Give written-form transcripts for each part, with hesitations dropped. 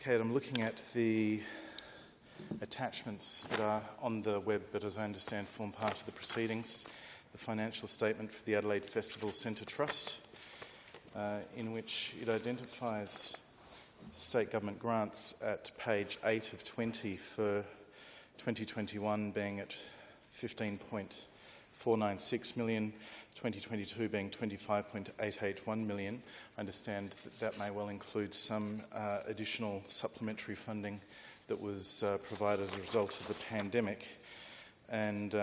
indicate I'm looking at the attachments that are on the web, but as I understand form part of the proceedings, the financial statement for the Adelaide Festival Centre Trust, in which it identifies state government grants at page 8 of 20 for 2021 being at 15.496 million, 2022 being 25.881 million. I understand that that may well include some additional supplementary funding that was provided as a result of the pandemic. And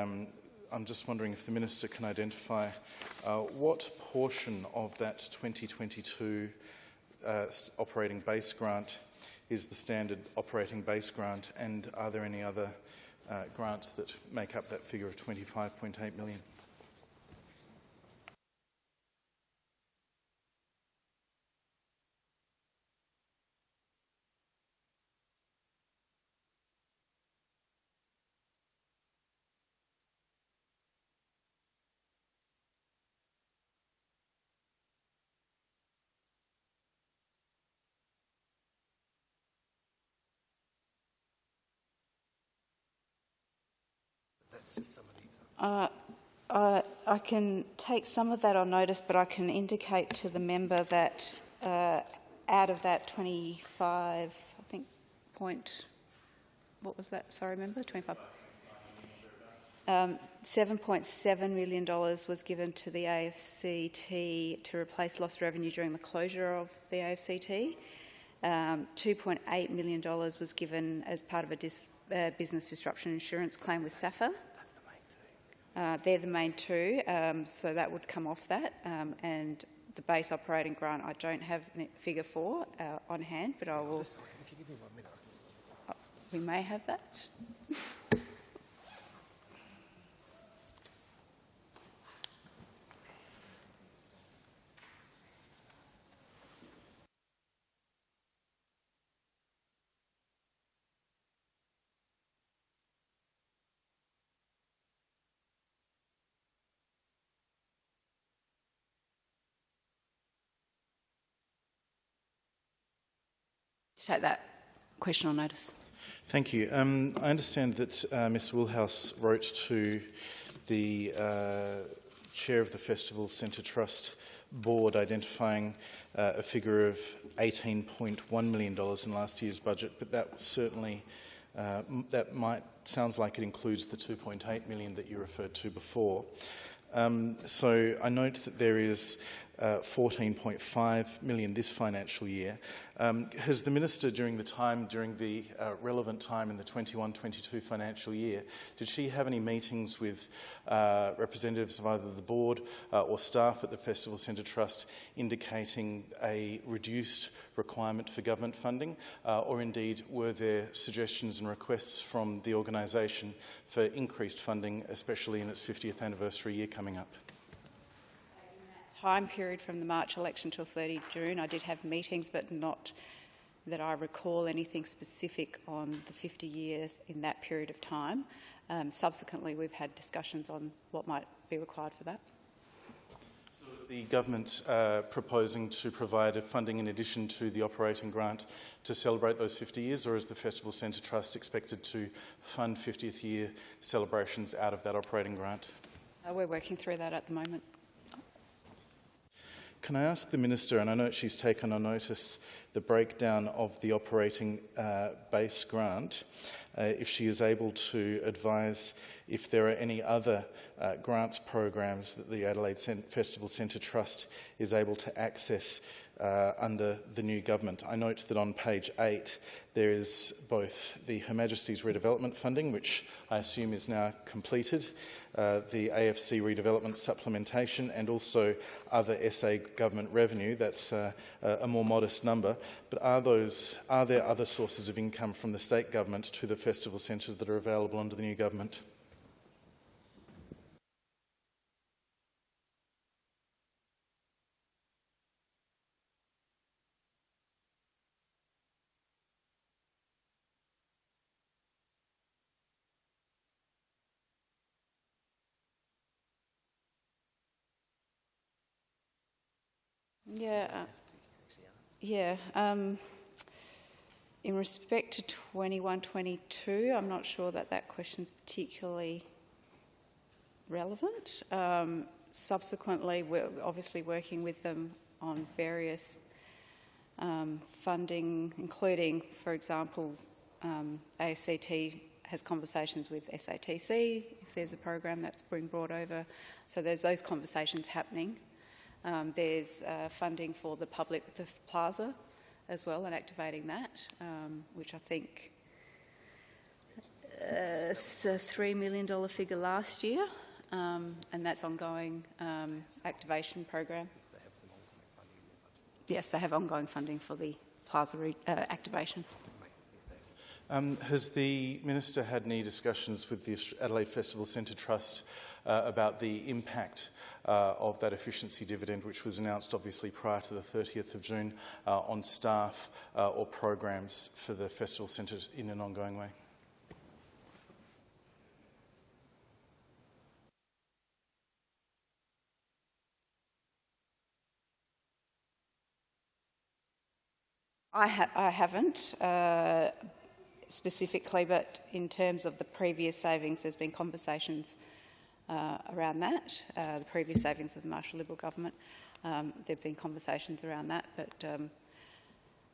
I'm just wondering if the Minister can identify what portion of that 2022 operating base grant is the standard operating base grant, and are there any other grants that make up that figure of 25.8 million? I can take some of that on notice, but I can indicate to the member that out of that 25, I think, what was that? Sorry, member, 25. $7.7 million was given to the AFCT to replace lost revenue during the closure of the AFCT. $2.8 million was given as part of a business disruption insurance claim with SAFA. They're the main two, so that would come off that. And the base operating grant, I don't have a figure for on hand, but I will. If you give me 1 minute. We may have that. Take that question on notice. Thank you. I understand that Mr Woolhouse wrote to the Chair of the Festival Centre Trust Board identifying a figure of $18.1 million in last year's budget, but that certainly sounds like it includes the $2.8 million that you referred to before. So I note that there is $14.5 million this financial year. Has the Minister, during the relevant time in the 21-22 financial year, did she have any meetings with representatives of either the board or staff at the Festival Centre Trust indicating a reduced requirement for government funding, or indeed were there suggestions and requests from the organisation for increased funding, especially in its 50th anniversary year coming up? Time period from the March election till 30 June, I did have meetings, but not that I recall anything specific on the 50 years in that period of time. Subsequently, we've had discussions on what might be required for that. So is the government proposing to provide funding in addition to the operating grant to celebrate those 50 years, or is the Festival Centre Trust expected to fund 50th year celebrations out of that operating grant? We're working through that at the moment. Can I ask the Minister, and I know she's taken on notice the breakdown of the operating base grant, if she is able to advise if there are any other grants programs that the Adelaide Festival Centre Trust is able to access under the new government. I note that on page 8 there is both the Her Majesty's redevelopment funding, which I assume is now completed, the AFC redevelopment supplementation, and also other SA government revenue. That's a more modest number. But are there other sources of income from the state government to the Festival Centre that are available under the new government? Yeah. In respect to 21-22, I'm not sure that that question's particularly relevant. Subsequently, we're obviously working with them on various funding, including, for example, AFCT has conversations with SATC if there's a program that's being brought over. So there's those conversations happening. There's funding for the plaza as well, and activating that, which I think it's a $3 million figure last year, and that's ongoing activation program. Yes, they have ongoing funding for the plaza activation. Has the Minister had any discussions with the Adelaide Festival Centre Trust about the impact of that efficiency dividend, which was announced obviously prior to the 30th of June, on staff or programs for the Festival Centre in an ongoing way? I haven't specifically, but in terms of the previous savings, there's been conversations around that. The previous savings of the Marshall Liberal government, there have been conversations around that, but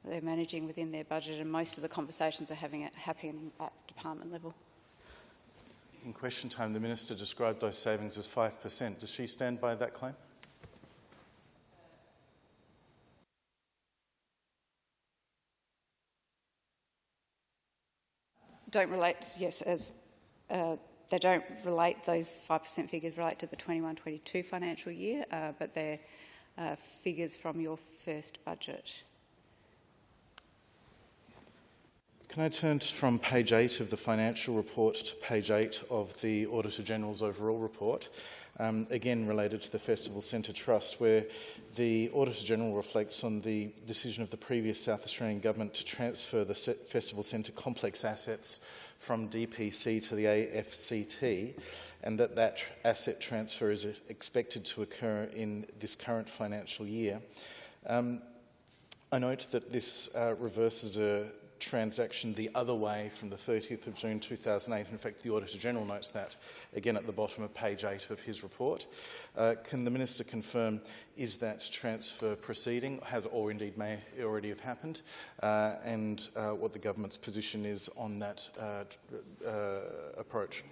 they're managing within their budget, and most of the conversations are happening at department level. In question time, the Minister described those savings as 5%. Does she stand by that claim? Don't relate, yes, as they don't relate, those 5% figures relate to the 21-22 financial year, but they're figures from your first budget. Can I turn from page 8 of the financial report to page 8 of the Auditor General's overall report, again related to the Festival Centre Trust, where the Auditor General reflects on the decision of the previous South Australian Government to transfer the Festival Centre complex assets from DPC to the AFCT, and that asset transfer is expected to occur in this current financial year. I note that this reverses a transaction the other way from the 30th of June 2008. In fact, the Auditor General notes that again at the bottom of page 8 of his report. Can the Minister confirm, is that transfer proceeding, has or indeed may already have happened, and what the government's position is on that approach?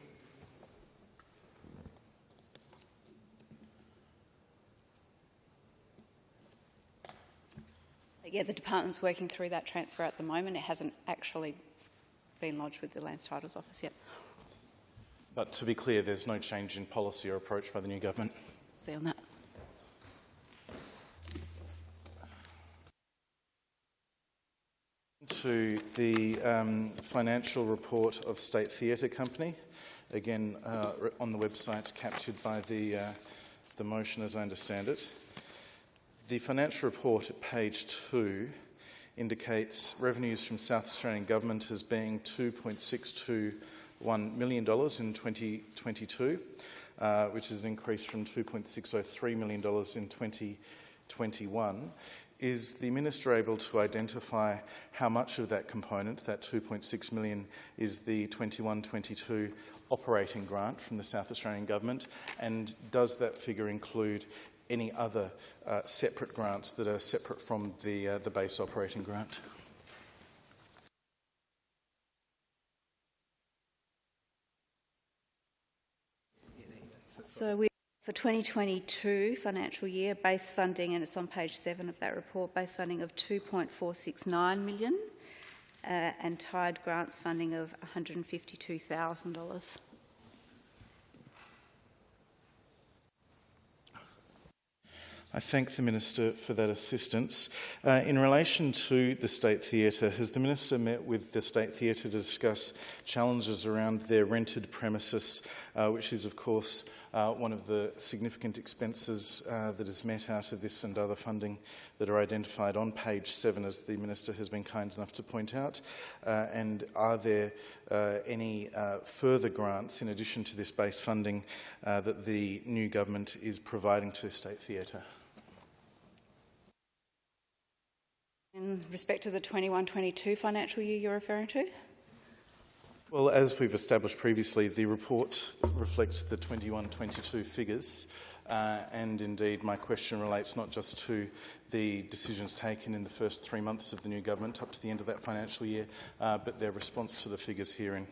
Yeah, the department's working through that transfer at the moment. It hasn't actually been lodged with the Lands Titles Office yet. But to be clear, there's no change in policy or approach by the new government? See on that. To the financial report of State Theatre Company, again on the website captured by the motion as I understand it. The financial report at page 2 indicates revenues from South Australian Government as being $2.621 million in 2022, which is an increase from $2.603 million in 2021. Is the Minister able to identify how much of that component, that $2.6 million, is the 21-22 operating grant from the South Australian Government, and does that figure include any other separate grants that are separate from the base operating grant? So for 2022 financial year, base funding, and it's on page 7 of that report, base funding of $2.469 million and tied grants funding of $152,000. I thank the Minister for that assistance. In relation to the State Theatre, has the Minister met with the State Theatre to discuss challenges around their rented premises, which is, of course, one of the significant expenses that is met out of this and other funding that are identified on page 7, as the Minister has been kind enough to point out? And are there any further grants, in addition to this base funding, that the new government is providing to State Theatre? In respect to the 21-22 financial year you're referring to? Well, as we've established previously, the report reflects the 21-22 figures, and indeed my question relates not just to the decisions taken in the first 3 months of the new government up to the end of that financial year, but their response to the figures herein.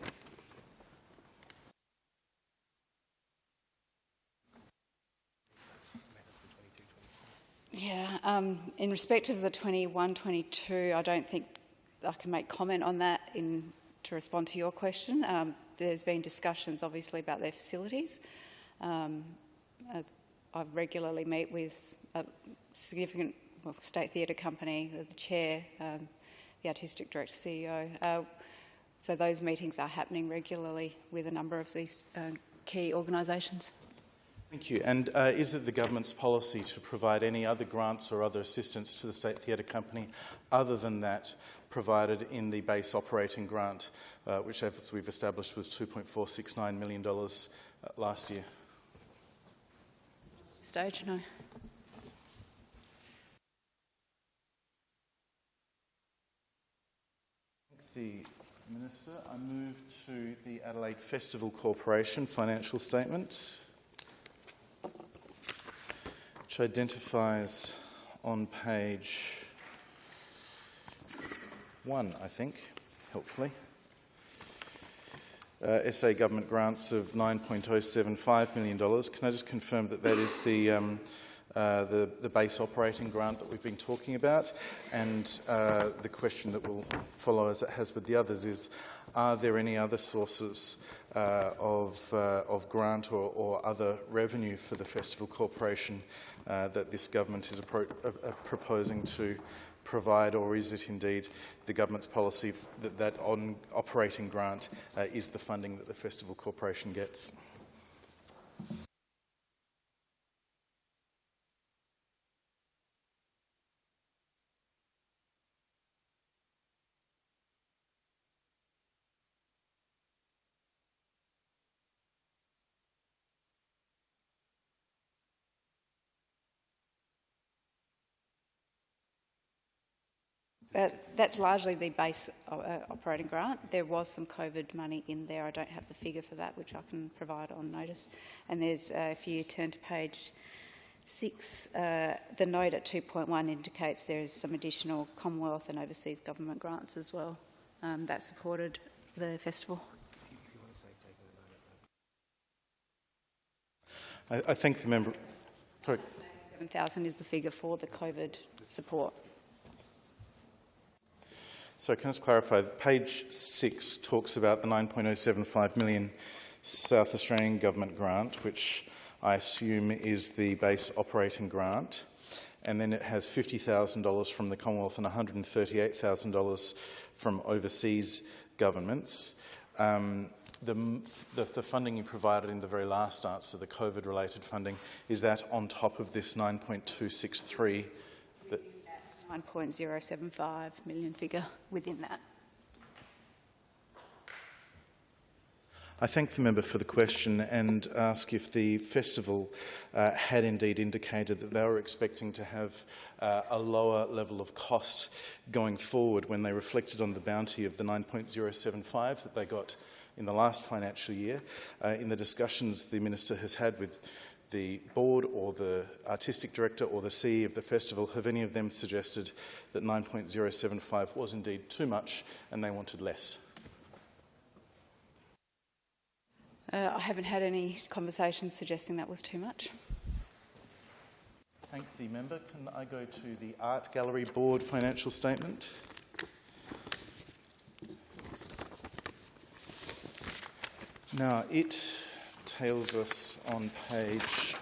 Yeah, in respect of the 21-22, I don't think I can make comment on that to respond to your question. There's been discussions, obviously, about their facilities. I regularly meet with a significant state theatre company, the chair, the artistic director, CEO. So those meetings are happening regularly with a number of these key organisations. Thank you. And is it the government's policy to provide any other grants or other assistance to the State Theatre Company other than that provided in the base operating grant, which, as we've established, was $2.469 million last year? Stage, no. Thank the Minister. I move to the Adelaide Festival Corporation financial statement, which identifies on page 1, I think, helpfully, SA government grants of $9.075 million. Can I just confirm that that is the base operating grant that we've been talking about? And the question that will follow, as it has with the others, is are there any other sources of grant or other revenue for the Festival Corporation that this government is proposing to provide, or is it indeed the government's policy that on operating grant is the funding that the Festival Corporation gets? That's largely the base operating grant. There was some COVID money in there. I don't have the figure for that, which I can provide on notice. And there's, if you turn to page 6, the note at 2.1 indicates there is some additional Commonwealth and overseas government grants as well that supported the festival. I thank the member. Sorry. 7,000 is the figure for the COVID support. So can I just clarify, page 6 talks about the $9.075 million South Australian government grant, which I assume is the base operating grant, and then it has $50,000 from the Commonwealth and $138,000 from overseas governments. The funding you provided in the very last answer, the COVID-related funding, is that on top of this 9.263? 9.075 million figure within that. I thank the member for the question and ask if the festival had indeed indicated that they were expecting to have a lower level of cost going forward when they reflected on the bounty of the 9.075 that they got in the last financial year. In the discussions the Minister has had with the board or the artistic director or the CE of the festival, have any of them suggested that 9.075 was indeed too much and they wanted less? I haven't had any conversations suggesting that was too much. Thank the member. Can I go to the Art Gallery Board financial statement? Now, it tells us on page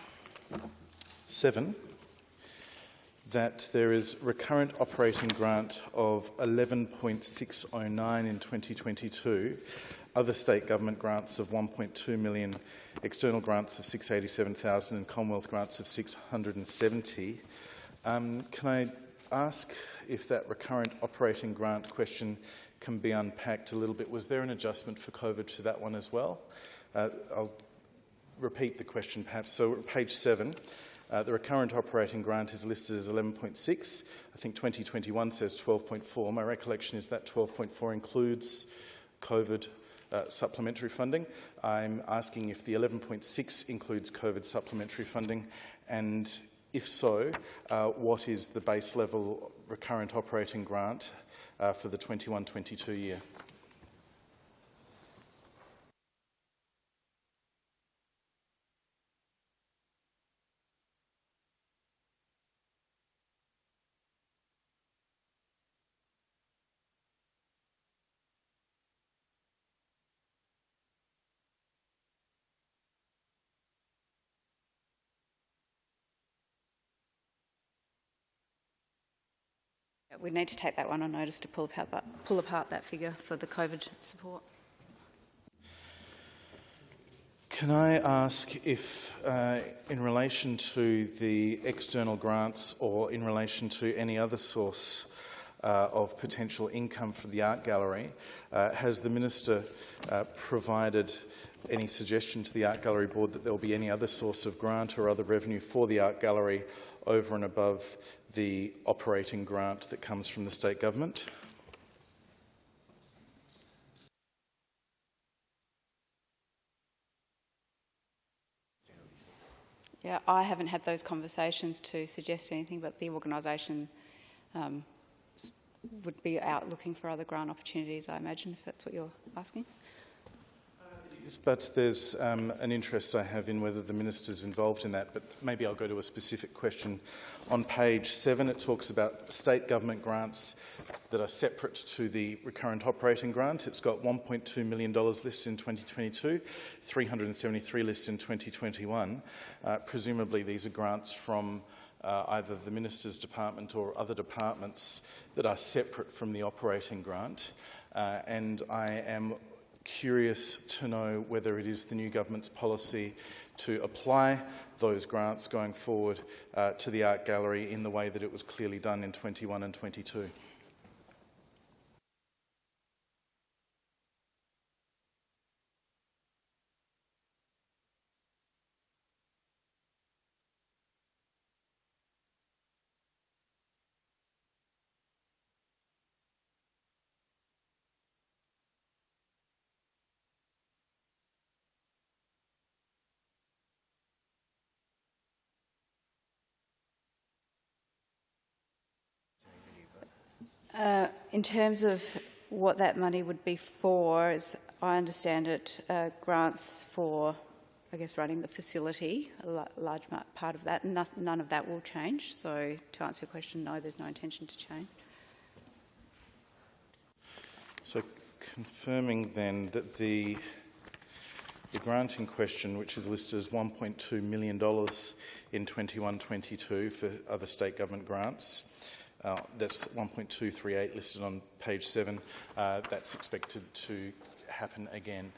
7 that there is recurrent operating grant of 11.609 in 2022, other state government grants of 1.2 million, external grants of 687,000 and Commonwealth grants of 670. Can I ask if that recurrent operating grant question can be unpacked a little bit? Was there an adjustment for COVID to that one as well? I'll repeat the question perhaps. So page 7, The recurrent operating grant is listed as 11.6. I think 2021 says 12.4. My recollection is that 12.4 includes COVID supplementary funding. I'm asking if the 11.6 includes COVID supplementary funding, and if so, what is the base level recurrent operating grant for the 21-22 year? We need to take that one on notice to pull apart that figure for the COVID support. Can I ask if, in relation to the external grants or in relation to any other source of potential income for the art gallery, has the Minister provided any suggestion to the Art Gallery Board that there will be any other source of grant or other revenue for the art gallery over and above the operating grant that comes from the state government? Yeah, I haven't had those conversations to suggest anything, but the organisation would be out looking for other grant opportunities, I imagine, if that's what you're asking. But there's an interest I have in whether the Minister's involved in that, but maybe I'll go to a specific question. On page 7, it talks about state government grants that are separate to the recurrent operating grant. It's got $1.2 million listed in 2022, 373 listed in 2021. Presumably these are grants from either the Minister's department or other departments that are separate from the operating grant. And I am curious to know whether it is the new government's policy to apply those grants going forward to the art gallery in the way that it was clearly done in 21 and 22. In terms of what that money would be for, as I understand it, grants for, I guess, running the facility, a large part of that, and none of that will change. So to answer your question, no, there's no intention to change. So confirming then that the grant in question, which is listed as $1.2 million in 21-22 for other state government grants, that's 1.238 listed on page 7. That's expected to happen again.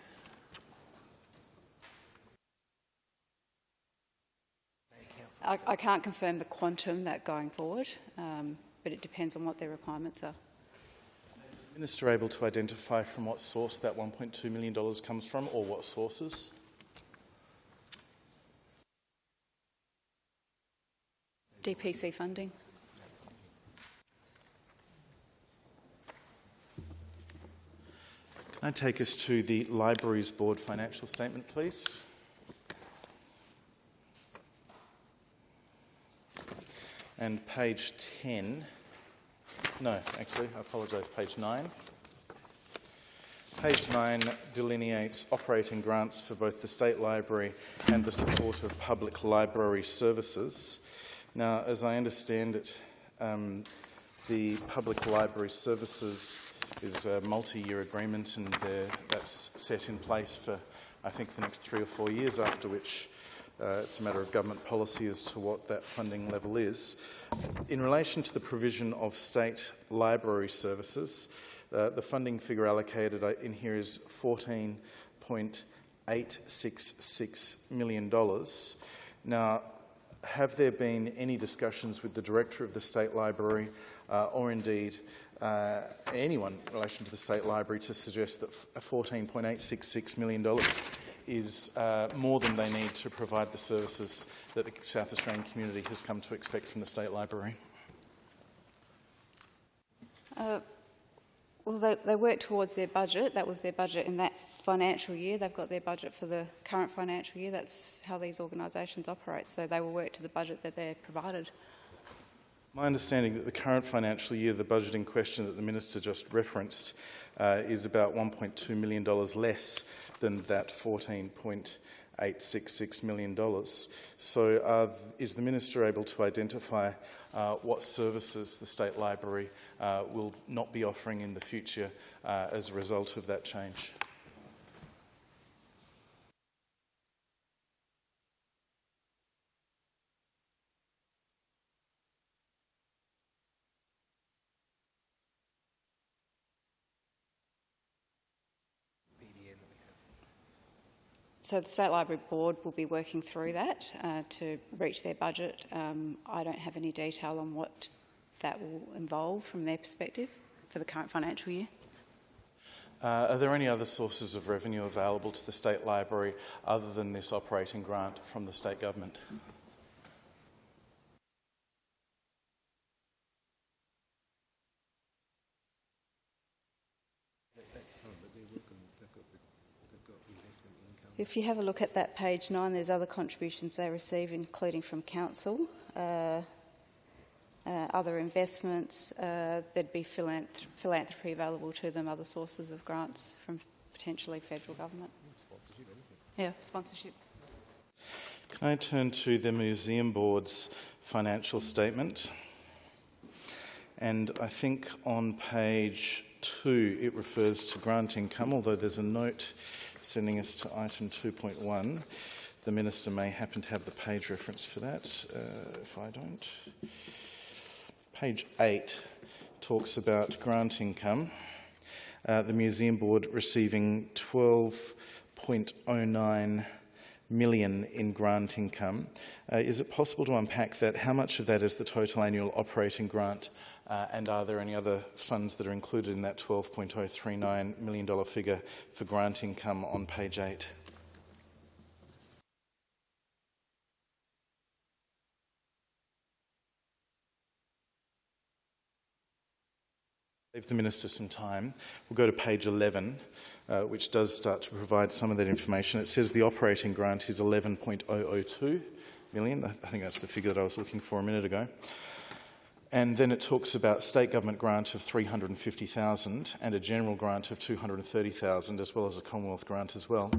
I can't confirm the quantum that going forward, but it depends on what their requirements are. Is the Minister able to identify from what source that $1.2 million comes from, or what sources? DPC funding. Can I take us to the Libraries Board financial statement, please? And page 10. No, actually, I apologise, page 9. Page 9 delineates operating grants for both the State Library and the support of public library services. Now, as I understand it, the public library services is a multi-year agreement, and that's set in place for, I think, the next 3 or 4 years, after which it's a matter of government policy as to what that funding level is. In relation to the provision of state library services, the funding figure allocated in here is $14.866 million. Now, have there been any discussions with the Director of the State Library or indeed anyone in relation to the State Library to suggest that $14.866 million is more than they need to provide the services that the South Australian community has come to expect from the State Library? Well, they worked towards their budget. That was their budget in that financial year. They've got their budget for the current financial year. That's how these organisations operate. So they will work to the budget that they're provided. My understanding that the current financial year, the budget in question that the Minister just referenced, is about $1.2 million less than that $14.866 million. So is the Minister able to identify what services the State Library will not be offering in the future as a result of that change? So the State Library Board will be working through that to reach their budget. I don't have any detail on what that will involve from their perspective for the current financial year. Are there any other sources of revenue available to the State Library other than this operating grant from the state government? If you have a look at that page 9, there's other contributions they receive, including from council, other investments. There'd be philanthropy available to them, other sources of grants from potentially federal government. Sponsorship, anything. Yeah, sponsorship. Can I turn to the Museum Board's financial statement? And I think on page 2 it refers to grant income, although there's a note sending us to item 2.1. The Minister may happen to have the page reference for that, if I don't. Page 8 talks about grant income. The Museum Board receiving $12.09 million in grant income. Is it possible to unpack that? How much of that is the total annual operating grant, and are there any other funds that are included in that $12.039 million figure for grant income on page 8? Give the Minister some time. We'll go to page 11, which does start to provide some of that information. It says the operating grant is $11.002 million. I think that's the figure that I was looking for a minute ago. And then it talks about state government grant of $350,000 and a general grant of $230,000, as well as a Commonwealth grant as well.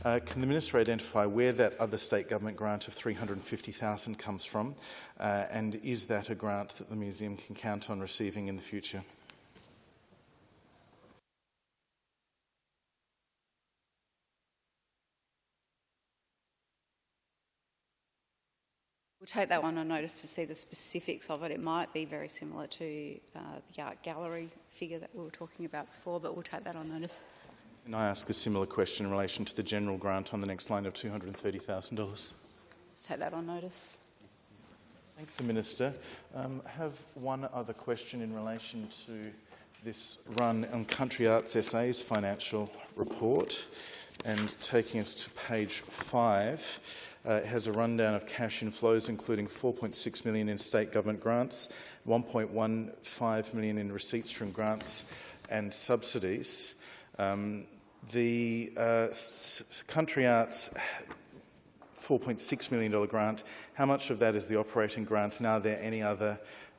Can the Minister identify where that other state government grant of $350,000 comes from, and is that a grant that the museum can count on receiving in the future? We'll take that one on notice to see the specifics of it. It might be very similar to the art gallery figure that we were talking about before, but we'll take that on notice. Can I ask a similar question in relation to the general grant on the next line of $230,000? Just take that on notice. Thank the Minister. I have one other question in relation to this run on Country Arts SA's financial report, and taking us to page 5. It has a rundown of cash inflows, including $4.6 million in state government grants, $1.15 million in receipts from grants and subsidies. The Country Arts $4.6 million grant, how much of that is the operating grant, and are there any other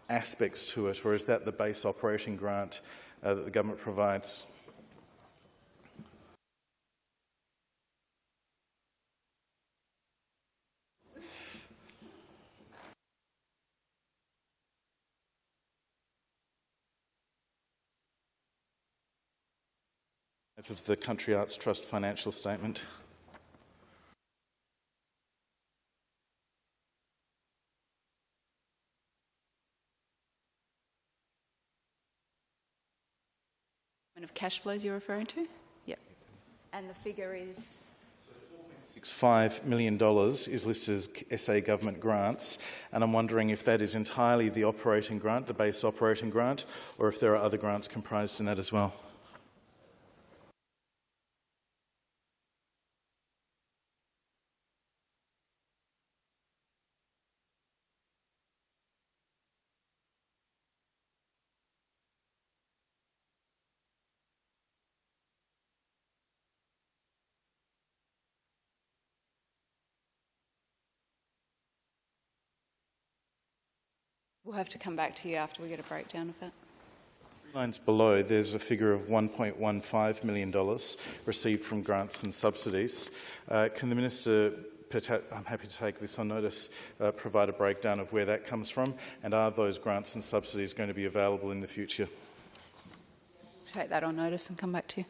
aspects to it, or is that the base operating grant that the government provides? Of the Country Arts Trust financial statement. Of cash flows you're referring to? Yep. And the figure is? So $4.65 million is listed as SA government grants, and I'm wondering if that is entirely the operating grant, the base operating grant, or if there are other grants comprised in that as well. We'll have to come back to you after we get a breakdown of that. Lines below, there's a figure of $1.15 million received from grants and subsidies. Can the Minister, I'm happy to take this on notice, provide a breakdown of where that comes from, and are those grants and subsidies going to be available in the future? Take that on notice and come back to you.